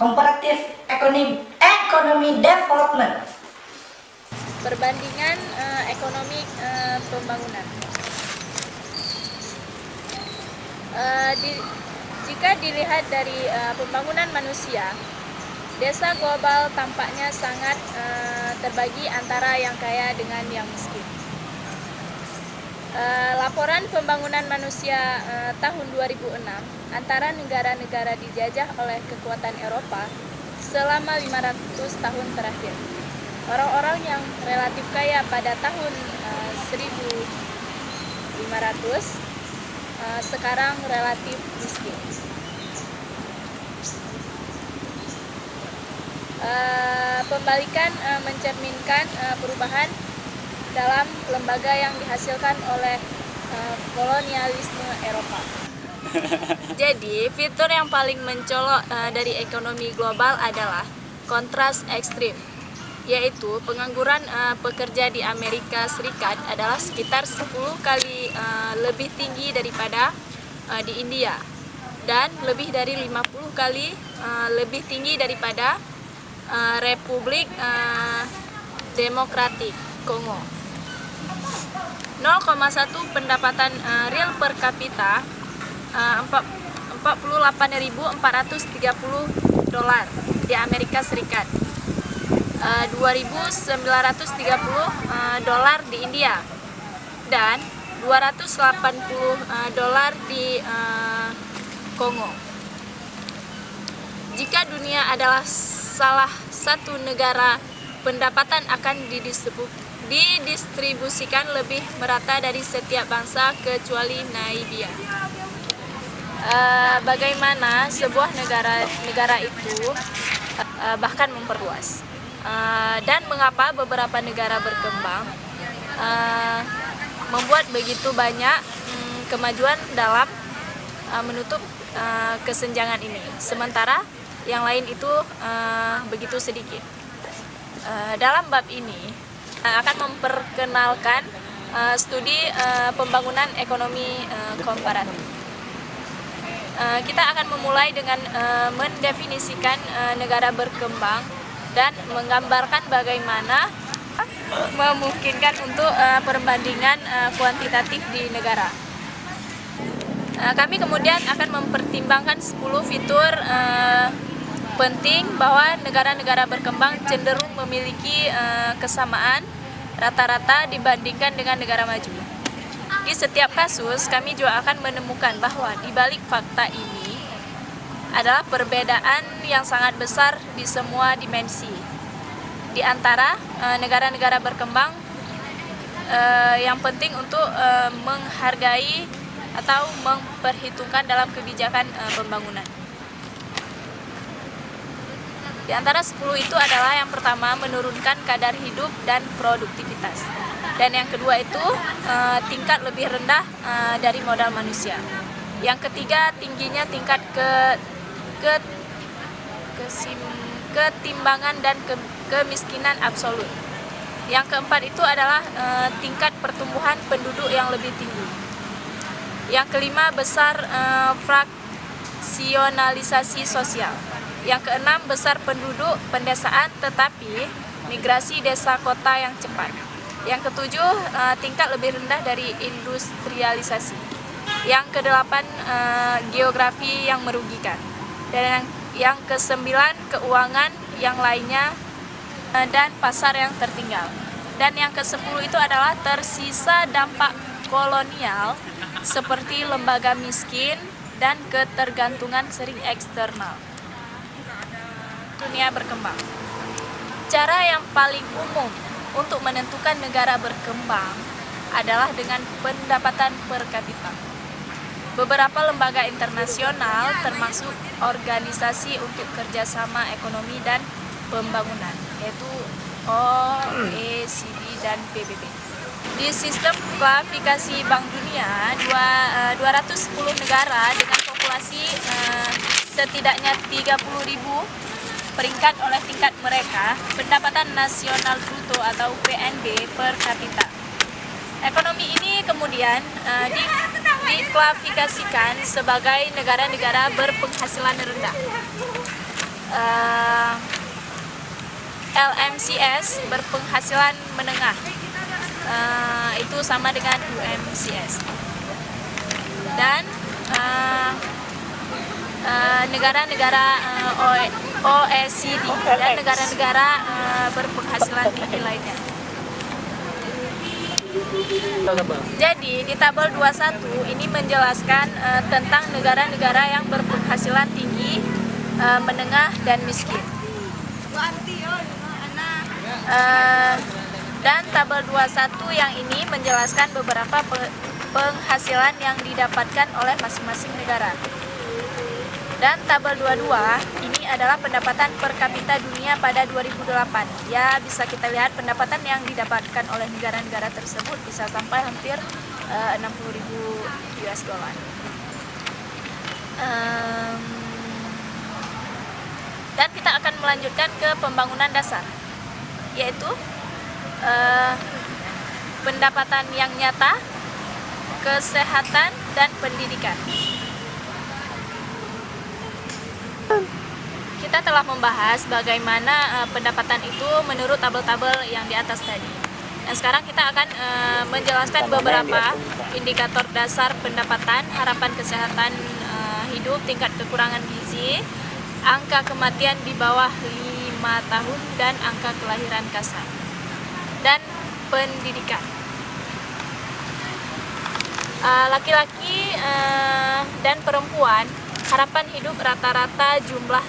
Comparative Economy Development. Perbandingan ekonomi pembangunan. Jika dilihat dari pembangunan manusia, desa global tampaknya sangat terbagi antara yang kaya dengan yang miskin. Laporan pembangunan manusia tahun 2006 antara negara-negara dijajah oleh kekuatan Eropa selama 500 tahun terakhir. Orang-orang yang relatif kaya pada tahun 1500 sekarang relatif miskin. Pembalikan mencerminkan perubahan dalam lembaga yang dihasilkan oleh kolonialisme Eropa. Jadi, fitur yang paling mencolok dari ekonomi global adalah kontras ekstrim, yaitu pengangguran pekerja di Amerika Serikat adalah sekitar 10 kali lebih tinggi daripada di India dan lebih dari 50 kali lebih tinggi daripada Republik Demokratik Kongo. 0,1 pendapatan real per kapita 48.430 dolar di Amerika Serikat, 2.930 dolar di India, dan 280 dolar di Kongo. Jika dunia adalah salah satu negara, pendapatan akan didistribusikan lebih merata dari setiap bangsa kecuali Namibia. Bagaimana sebuah negara itu bahkan memperluas, dan mengapa beberapa negara berkembang membuat begitu banyak kemajuan dalam menutup kesenjangan ini, sementara yang lain itu begitu sedikit. Dalam bab ini akan memperkenalkan studi pembangunan ekonomi komparatif. Kita akan memulai dengan mendefinisikan negara berkembang dan menggambarkan bagaimana memungkinkan untuk perbandingan kuantitatif di negara. Kami kemudian akan mempertimbangkan 10 fitur penting bahwa negara-negara berkembang cenderung memiliki kesamaan rata-rata dibandingkan dengan negara maju. Di setiap kasus, kami juga akan menemukan bahwa di balik fakta ini adalah perbedaan yang sangat besar di semua dimensi. Di antara negara-negara berkembang, yang penting untuk menghargai atau memperhitungkan dalam kebijakan pembangunan. Di antara 10 itu adalah yang pertama, menurunkan kadar hidup dan produktivitas. Dan yang kedua itu tingkat lebih rendah dari modal manusia. Yang ketiga, tingginya tingkat ketimbangan dan kemiskinan absolut. Yang keempat itu adalah tingkat pertumbuhan penduduk yang lebih tinggi. Yang kelima, besar fraksionalisasi sosial. Yang keenam, besar penduduk pedesaan tetapi migrasi desa kota yang cepat. Yang ketujuh, tingkat lebih rendah dari industrialisasi. Yang kedelapan, geografi yang merugikan. Dan yang kesembilan, keuangan yang lainnya dan pasar yang tertinggal. Dan yang ke-10 itu adalah tersisa dampak kolonial seperti lembaga miskin dan ketergantungan sering eksternal. Dunia berkembang. Cara yang paling umum untuk menentukan negara berkembang adalah dengan pendapatan per kapita. Beberapa lembaga internasional termasuk Organisasi untuk Kerjasama Ekonomi dan Pembangunan, yaitu OECD dan PBB. Di sistem klasifikasi Bank Dunia, 210 negara dengan populasi setidaknya 30.000 peringkat oleh tingkat mereka pendapatan nasional bruto atau PNB per kapita. Ekonomi ini kemudian diklasifikasikan sebagai negara-negara berpenghasilan rendah. LMCS berpenghasilan menengah, itu sama dengan UMCS. Dan negara-negara OECD dan negara-negara berpenghasilan tinggi lainnya. Jadi di tabel 21 ini menjelaskan tentang negara-negara yang berpenghasilan tinggi, menengah, dan miskin. Dan tabel 21 yang ini menjelaskan beberapa penghasilan yang didapatkan oleh masing-masing negara. Dan tabel 22 ini adalah pendapatan per kapita dunia pada 2008. Ya, bisa kita lihat pendapatan yang didapatkan oleh negara-negara tersebut bisa sampai hampir 60.000 US dollar. Dan kita akan melanjutkan ke pembangunan dasar, yaitu pendapatan yang nyata, kesehatan, dan pendidikan. Kita telah membahas bagaimana pendapatan itu menurut tabel-tabel yang di atas tadi. Dan sekarang kita akan menjelaskan beberapa indikator dasar pendapatan, harapan kesehatan hidup, tingkat kekurangan gizi, angka kematian di bawah 5 tahun, dan angka kelahiran kasar. Dan pendidikan. Laki-laki dan perempuan, harapan hidup rata-rata jumlah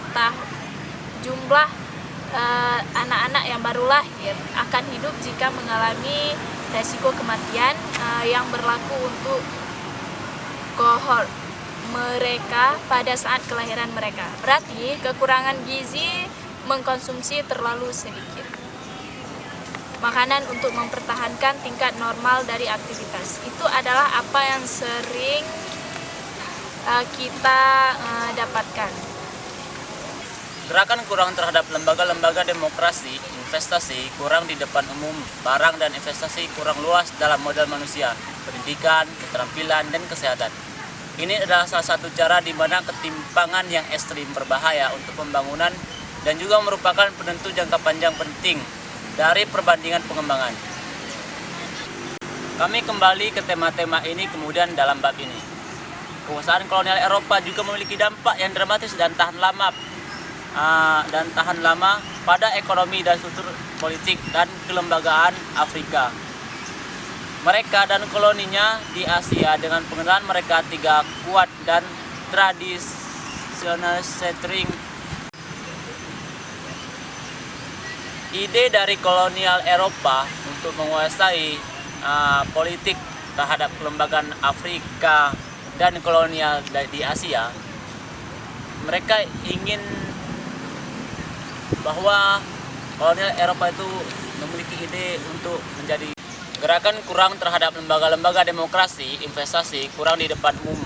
anak-anak yang baru lahir akan hidup jika mengalami resiko kematian yang berlaku untuk kohort mereka pada saat kelahiran mereka. Berarti kekurangan gizi mengkonsumsi terlalu sedikit makanan untuk mempertahankan tingkat normal dari aktivitas. Itu adalah apa yang sering kita dapatkan. Gerakan kurang terhadap lembaga-lembaga demokrasi, investasi kurang di depan umum, barang dan investasi kurang luas dalam modal manusia, pendidikan, keterampilan, dan kesehatan. Ini adalah salah satu cara di mana ketimpangan yang ekstrim berbahaya untuk pembangunan dan juga merupakan penentu jangka panjang penting dari perbandingan pengembangan. Kami kembali ke tema-tema ini kemudian dalam bab ini. Kekuasaan kolonial Eropa juga memiliki dampak yang dramatis dan tahan lama pada ekonomi dan struktur politik dan kelembagaan Afrika. Mereka dan koloninya di Asia dengan pengenalan mereka tiga kuat dan tradisional centering. Ide dari kolonial Eropa untuk menguasai politik terhadap kelembagaan Afrika dan kolonial di Asia, mereka ingin bahwa kolonial Eropa itu memiliki ide untuk menjadi gerakan kurang terhadap lembaga-lembaga demokrasi, investasi kurang di depan umum,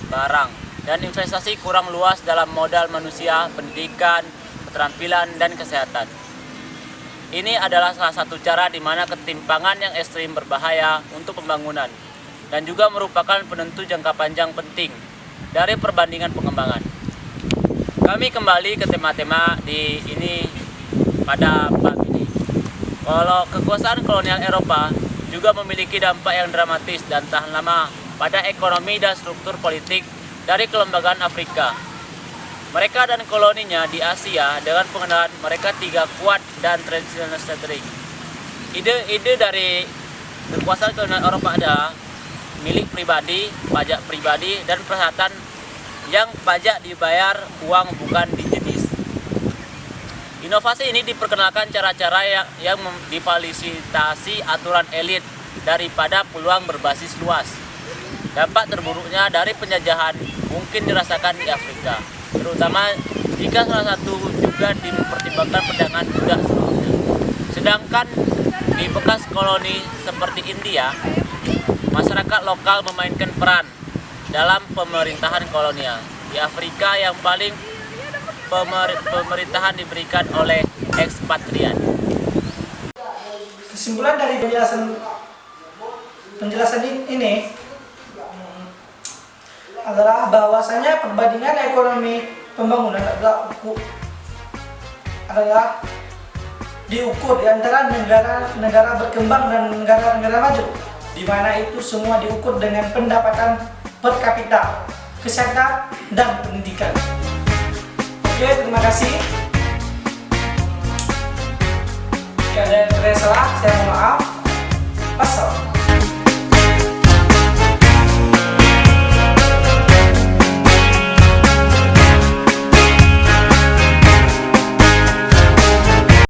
barang, dan investasi kurang luas dalam modal manusia, pendidikan, keterampilan, dan kesehatan. Ini adalah salah satu cara di mana ketimpangan yang ekstrim berbahaya untuk pembangunan dan juga merupakan penentu jangka panjang penting dari perbandingan pengembangan. Kami kembali ke tema-tema di ini pada bab ini. Kalau kekuasaan kolonial Eropa juga memiliki dampak yang dramatis dan tahan lama pada ekonomi dan struktur politik dari kelembagaan Afrika. Mereka dan koloninya di Asia dengan pengenalan mereka tiga kuat dan tradisional centering. Ide dari kekuasaan kolonial Eropa adalah milik pribadi, pajak pribadi, dan persyaratan yang pajak dibayar uang bukan di jenis. Inovasi ini diperkenalkan cara-cara yang difasilitasi aturan elit daripada peluang berbasis luas. Dampak terburuknya dari penjajahan mungkin dirasakan di Afrika, terutama jika salah satu juga dipertimbangkan perdagangan budak seluruhnya. Sedangkan di bekas koloni seperti India, masyarakat lokal memainkan peran dalam pemerintahan kolonial. Di Afrika yang paling pemerintahan diberikan oleh ekspatriat. Kesimpulan dari penjelasan ini adalah bahwasanya perbandingan ekonomi pembangunan adalah diukur di antara negara-negara berkembang dan negara-negara maju, di mana itu semua diukur dengan pendapatan per kapita, kesehatan, dan pendidikan. Oke, terima kasih. Jika ada yang salah, saya mohon maaf. Wassalam.